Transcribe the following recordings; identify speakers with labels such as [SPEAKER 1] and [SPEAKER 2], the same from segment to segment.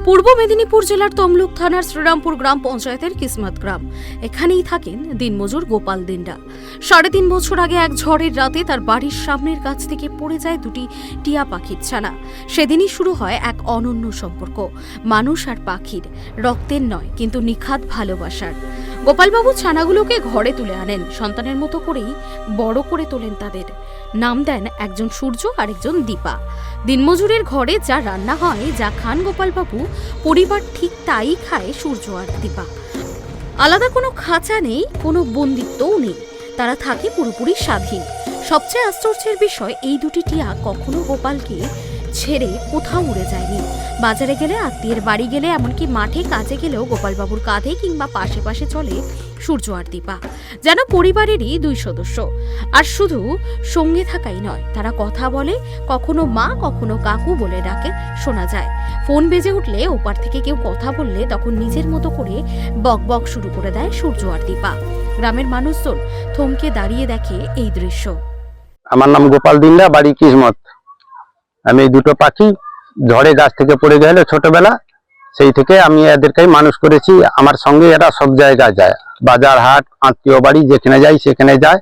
[SPEAKER 1] পূর্ব মেদিনীপুর জেলার তমলুক থানার শ্রীরামপুর গ্রাম পঞ্চায়েতের কিসমত গ্রাম। এখানেই থাকেন দিনমজুর গোপাল দিন্ডা। ৩.৫ বছর আগে এক ঝড়ের রাতে তার বাড়ির সামনের গাছ থেকে পড়ে যায় দুটি টিয়া পাখির ছানা। সেদিনই শুরু হয় এক অনন্য সম্পর্ক, মানুষ আর পাখির, রক্তের নয় কিন্তু নিখাদ ভালোবাসার। গোপালবাবু ছানাগুলোকে ঘরে তুলে আনেন, সন্তানের মতো করেই বড় করে তোলেন তাদের। নাম দেন একজন সূর্য আর একজন দীপা। দিনমজুরের ঘরে যা রান্না হয়, যা খান গোপালবাবু, পরিবার ঠিক তাই খায় সূর্য আর দীপা। আলাদা কোনো খাঁচা নেই, কোনো বন্দিত্বও নেই, তারা থাকে পুরোপুরি স্বাধীন। সবচেয়ে আশ্চর্যের বিষয়, এই দুটি টিয়া কখনো গোপালকে ছেড়ে কোথাও উড়ে যায়নি। বাজারে গেলে, আত্মীয়ের বাড়ি গেলে, এমনকি মাঠে কাজে গেলেও গোপালবাবুর কাঁধে কিংবা পাশে পাশে চলে সূর্য আর দীপা, যেন পরিবারেরই দুই সদস্য। আর শুধু সঙ্গে থাকাই নয়, তারা কথা বলে, কখনো মা কখনো কাকু বলে ডাকে শোনা যায়। ফোন বেজে উঠলে, ওপার থেকে কেউ কথা বললে, তখন নিজের মতো করে বক বক শুরু করে দেয় সূর্য আর দীপা। গ্রামের মানুষজন থমকে দাঁড়িয়ে দেখে এই দৃশ্য।
[SPEAKER 2] আমার নাম গোপাল দিন্ডা, বাড়ি কিসমত। আমি এই দুটো পাখি ঝড়ে গাছ থেকে পড়ে গেল ছোটবেলা, সেই থেকে আমি এদেরকেই মানুষ করেছি। আমার সঙ্গে এরা সব জায়গায় যায়, বাজার হাট, আত্মীয় বাড়ি যেখানে যাই সেখানে যায়।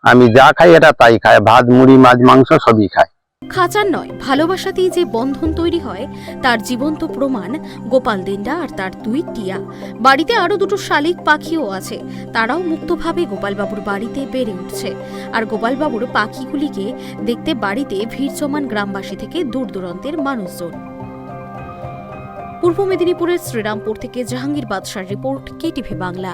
[SPEAKER 2] আমি যা খাই এরা তাই খায়, ভাত মুড়ি মাছ মাংস সবই খায়।
[SPEAKER 1] খাঁচার নয়, ভালোবাসাতেই যে বন্ধন তৈরি হয় তার জীবন্ত প্রমাণ গোপাল দিন্ডা আর তার দুই টিয়া। বাড়িতে আরো দুটো শালিক পাখিও আছে, তারাও মুক্তভাবে গোপালবাবুর বাড়িতে বেড়ে উঠছে। আর গোপালবাবুর পাখিগুলিকে দেখতে বাড়িতে ভিড় জমান গ্রামবাসী থেকে দূর দূরান্তের মানুষজন। পূর্ব মেদিনীপুরের শ্রীরামপুর থেকে জাহাঙ্গীর বাদশার রিপোর্ট, কেটিভি বাংলা।